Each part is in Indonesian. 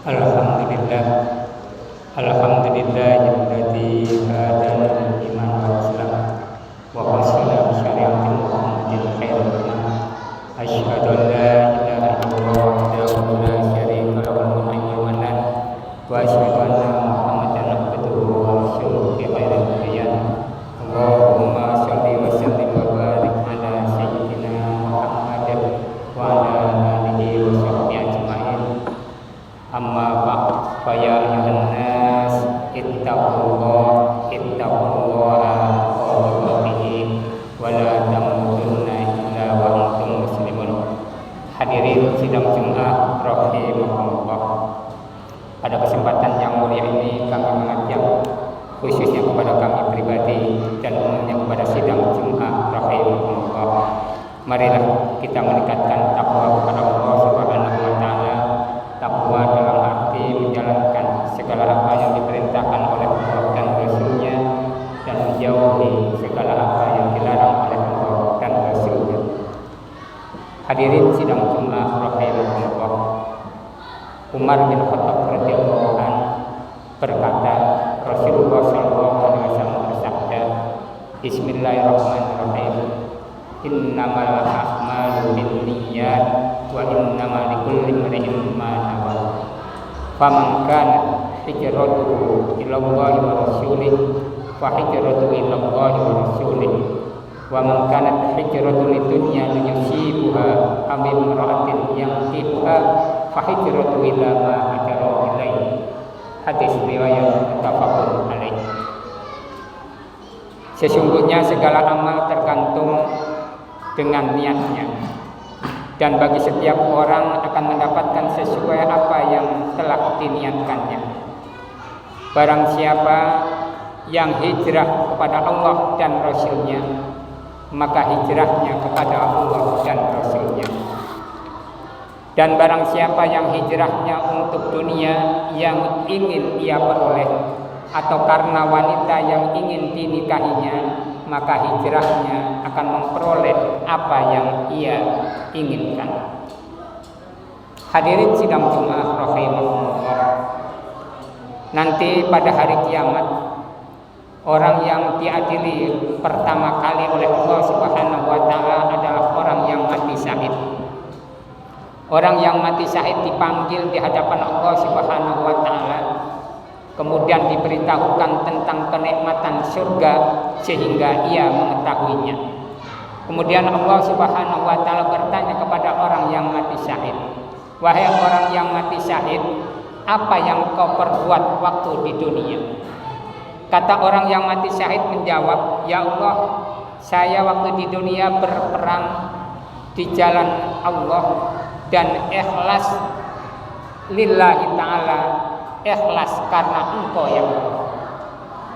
Alhamdulillah, alhamdulillahilladzi hadana lil iman wal islam wa qasala bi syari'ati Muhammadin khairul umam. Asyhadu an la ilaha illallah wahdahu la syarika lahu wal mu'minan wa asyhadu anna Muhammadan abduhu wa rasuluhu fi khairil bayan. Allahumma shalli wa sallim wa barik ala sayyidina Muhammadin wa ala alihi wa sahbihi ajmain. Amma ba'd, fa ya ayyuhan nas ittaqullaha haqqa wa la tamutunna illa wa antum muslimun. Hadirin sidang Jumat rahimakumullah. Pada kesempatan yang mulia ini kami mengajak khususnya kepada kami pribadi dan umumnya kepada sidang Jumat rahimakumullah. Marilah kita meningkatkan takwa kepada Allah Subhanahu wa taala. Takwa dalam arti menjalankan segala apa yang diperintahkan oleh Allah dan Rasul-Nya dan menjauhi segala apa yang dilarang oleh Allah dan Rasul-Nya. Hadirin sidang Jumat rahimahullah. Umar bin Khattab radhiyallahu anhu berkata, Rasulullah sallallahu alaihi wasallam bersabda, Bismillahirrahmanirrahim. Innamal a'malu binniyat wa innamal likulli imrin ma nawa. Faman kanat hijratuhu ila Allahi wa rasulih fa hijratuhu ila Allahi wa rasulih. Wa man kanat hijratuhu lidunya yusibuha aw imra'atin yankihuha fa hijratuhu ila ma hajara ilaihi. Hadis riwayat muttafaqun alaih. Sesungguhnya segala amal tergantung dengan niatnya, dan bagi setiap orang akan mendapatkan sesuai apa yang telah diniatkannya. Barang siapa yang hijrah kepada Allah dan Rasul-Nya, maka hijrahnya kepada Allah dan Rasul-Nya. Dan barang siapa yang hijrahnya untuk dunia yang ingin ia peroleh atau karena wanita yang ingin dinikahinya, maka hijrahnya akan memperoleh apa yang ia inginkan. Hadirin sidang Jumat rahimahullah. Nanti pada hari kiamat, orang yang diadili pertama kali oleh Allah Subhanahu wa taala adalah orang yang mati syahid. Orang yang mati syahid dipanggil di hadapan Allah Subhanahu wa taala, kemudian diberitahukan tentang kenikmatan surga sehingga ia mengetahuinya. Kemudian Allah Subhanahu wa taala bertanya kepada orang yang mati syahid, "Wahai orang yang mati syahid, apa yang kau perbuat waktu di dunia?" Kata orang yang mati syahid menjawab, "Ya Allah, saya waktu di dunia berperang di jalan Allah dan ikhlas lillahi ta'ala, ikhlas karena Engkau ya Allah."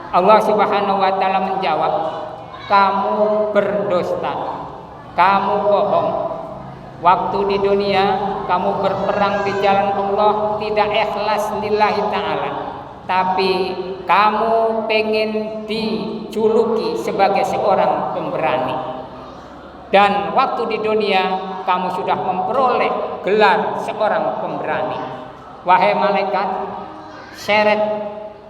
Allah Subhanahu wa taala menjawab, "Kamu berdusta, kamu bohong. Waktu di dunia kamu berperang di jalan Allah tidak ikhlas lillahi ta'ala, tapi kamu pengen dijuluki sebagai seorang pemberani. Dan waktu di dunia kamu sudah memperoleh gelar seorang pemberani. Wahai malaikat, seret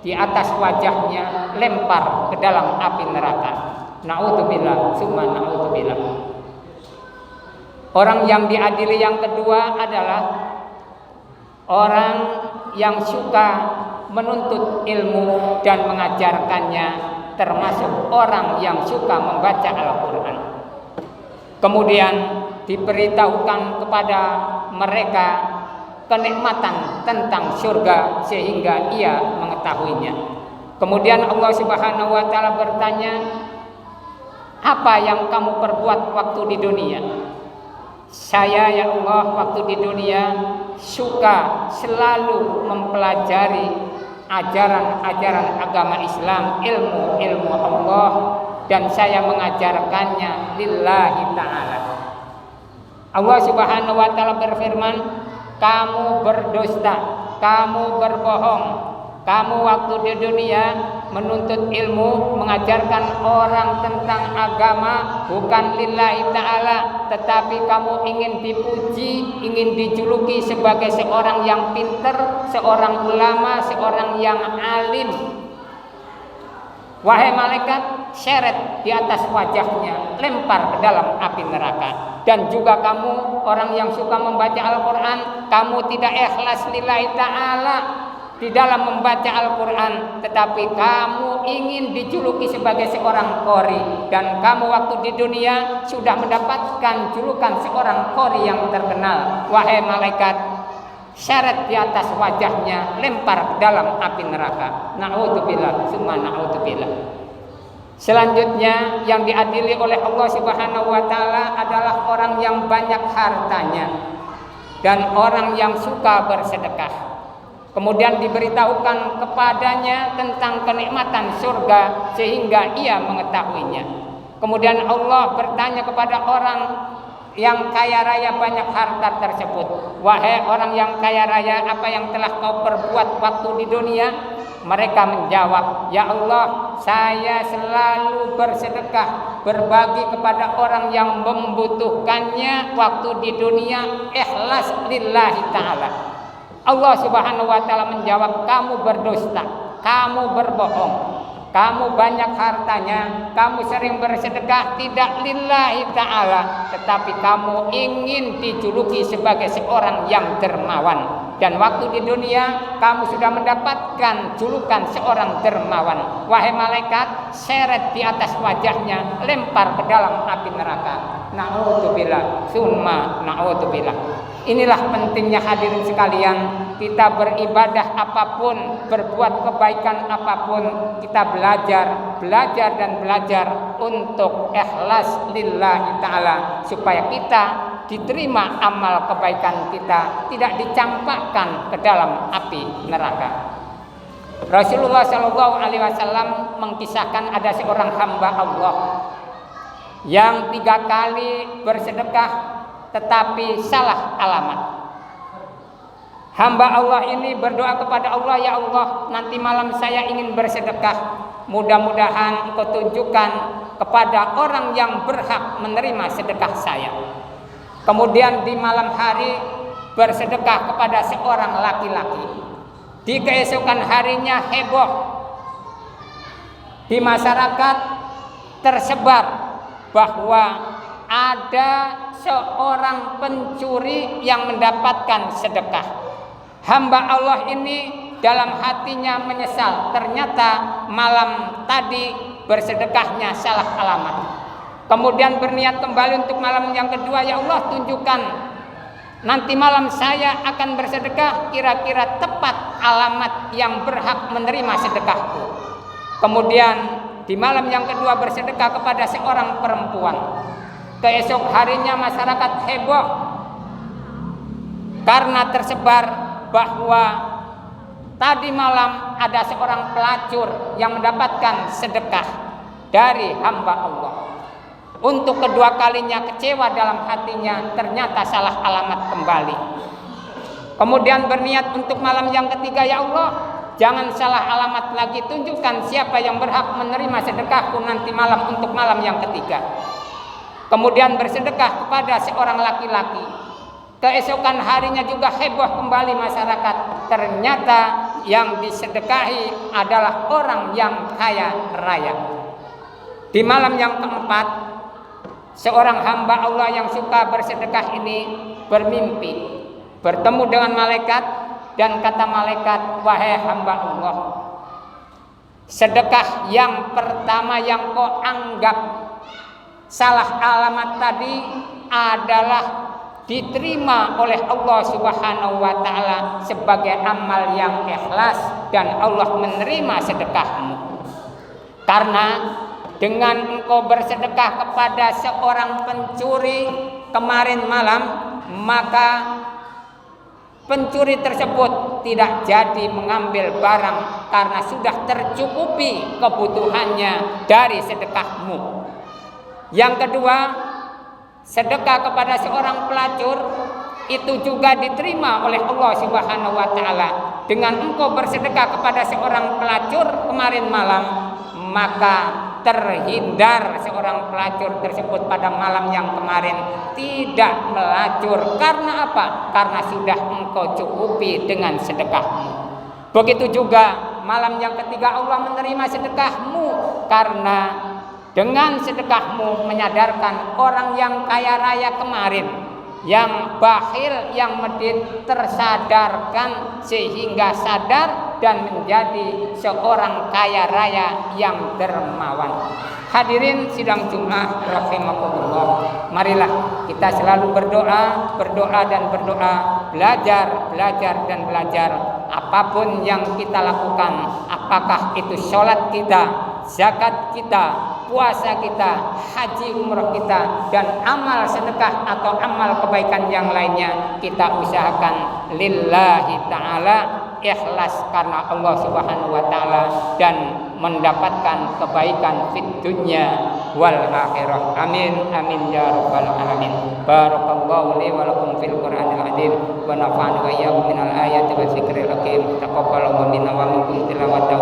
di atas wajahnya, lempar ke dalam api neraka. Na'udzubillah, summa na'udzubillah." Orang yang diadili yang kedua adalah orang yang suka menuntut ilmu dan mengajarkannya, termasuk orang yang suka membaca Al-Quran. Kemudian diberitahukan kepada mereka kenikmatan tentang surga sehingga ia mengetahuinya. Kemudian Allah Subhanahu wa taala bertanya, "Apa yang kamu perbuat waktu di dunia?" "Saya ya Allah waktu di dunia suka selalu mempelajari ajaran-ajaran agama Islam, ilmu-ilmu Allah, dan saya mengajarkannya lillahi ta'ala." Allah Subhanahu wa taala berfirman, "Kamu berdusta, kamu berbohong. Kamu waktu di dunia menuntut ilmu, mengajarkan orang tentang agama bukan lillahi ta'ala, tetapi kamu ingin dipuji, ingin dijuluki sebagai seorang yang pinter, seorang ulama, seorang yang alim. Wahai malaikat, seret di atas wajahnya, lempar ke dalam api neraka. Dan juga kamu orang yang suka membaca Al-Quran, kamu tidak ikhlas lillahi ta'ala di dalam membaca Al-Quran, tetapi kamu ingin dijuluki sebagai seorang qori, dan kamu waktu di dunia sudah mendapatkan julukan seorang qori yang terkenal. Wahai malaikat, seret di atas wajahnya, lempar ke dalam api neraka. Na'udzubillah, summa na'udzubillah. Selanjutnya yang diadili oleh Allah Subhanahu wa taala adalah orang yang banyak hartanya dan orang yang suka bersedekah. Kemudian diberitahukan kepadanya tentang kenikmatan surga sehingga ia mengetahuinya. Kemudian Allah bertanya kepada orang yang kaya raya banyak harta tersebut, wahai orang yang kaya raya, apa yang telah kau perbuat waktu di dunia? Mereka menjawab, ya Allah, saya selalu bersedekah, berbagi kepada orang yang membutuhkannya waktu di dunia, ikhlas lillahi ta'ala. Allah Subhanahu wa taala menjawab, kamu berdusta, kamu berbohong, kamu banyak hartanya, kamu sering bersedekah tidak lillahi ta'ala, tetapi kamu ingin dijuluki sebagai seorang yang dermawan. Dan waktu di dunia kamu sudah mendapatkan julukan seorang dermawan. Wahai malaikat, seret di atas wajahnya, lempar ke dalam api neraka. Na'udzubillah, summa na'udzubillah. Inilah pentingnya hadirin sekalian, kita beribadah apapun, berbuat kebaikan apapun, kita belajar dan belajar untuk ikhlas lillahi ta'ala, supaya kita diterima amal kebaikan kita, tidak dicampakkan ke dalam api neraka. Rasulullah Shallallahu Alaihi Wasallam mengkisahkan ada seorang hamba Allah yang 3 kali bersedekah tetapi salah alamat. Hamba Allah ini berdoa kepada Allah, ya Allah, nanti malam saya ingin bersedekah, mudah-mudahan Engkau tunjukkan kepada orang yang berhak menerima sedekah saya. Kemudian di malam hari bersedekah kepada seorang laki-laki. Di keesokan harinya heboh di masyarakat, tersebar bahwa ada seorang pencuri yang mendapatkan sedekah. Hamba Allah ini dalam hatinya menyesal, ternyata malam tadi bersedekahnya salah alamat. Kemudian berniat kembali untuk malam yang kedua, ya Allah, tunjukkan nanti malam saya akan bersedekah, kira-kira tepat alamat yang berhak menerima sedekahku. Kemudian di malam yang kedua bersedekah kepada seorang perempuan. Keesok harinya masyarakat heboh karena tersebar bahwa tadi malam ada seorang pelacur yang mendapatkan sedekah dari hamba Allah. Untuk kedua kalinya kecewa dalam hatinya, ternyata salah alamat kembali. Kemudian berniat untuk malam yang ketiga, ya Allah, jangan salah alamat lagi, tunjukkan siapa yang berhak menerima sedekahku nanti malam untuk malam yang ketiga. Kemudian bersedekah kepada seorang laki-laki. Keesokan harinya juga heboh kembali masyarakat, ternyata yang disedekahi adalah orang yang kaya raya. Di malam yang keempat, seorang hamba Allah yang suka bersedekah ini bermimpi, bertemu dengan malaikat, dan kata malaikat, wahai hamba Allah, sedekah yang pertama yang kau anggap salah alamat tadi adalah diterima oleh Allah Subhanahu wa taala sebagai amal yang ikhlas, dan Allah menerima sedekahmu. Karena dengan engkau bersedekah kepada seorang pencuri kemarin malam, maka pencuri tersebut tidak jadi mengambil barang karena sudah tercukupi kebutuhannya dari sedekahmu. Yang kedua, sedekah kepada seorang pelacur itu juga diterima oleh Allah Subhanahu wa taala, dengan engkau bersedekah kepada seorang pelacur kemarin malam, maka terhindar seorang pelacur tersebut pada malam yang kemarin tidak melacur. Karena apa? Karena sudah engkau cukupi dengan sedekahmu. Begitu juga malam yang ketiga Allah menerima sedekahmu, karena dengan sedekahmu menyadarkan orang yang kaya raya kemarin, yang bakhil, yang medit, tersadarkan sehingga sadar dan menjadi seorang kaya raya yang dermawan. Hadirin sidang Jumat rahimakumullah, marilah kita selalu berdoa dan berdoa, belajar dan belajar. Apapun yang kita lakukan, apakah itu sholat kita, zakat kita, puasa kita, haji umrah kita, dan amal sedekah atau amal kebaikan yang lainnya, kita usahakan lillahi ta'ala, ikhlas karena Allah subhanahu wa ta'ala, dan mendapatkan kebaikan fid dunya wal akhirah. Amin amin ya rabbal alamin. Barakallahu li wa lakum fil Qur'anil azim wa nafa'ani wa iyyakum minal ayati wa dzikril hakim. Taqabbalallahu minna wa minkum tilawatahu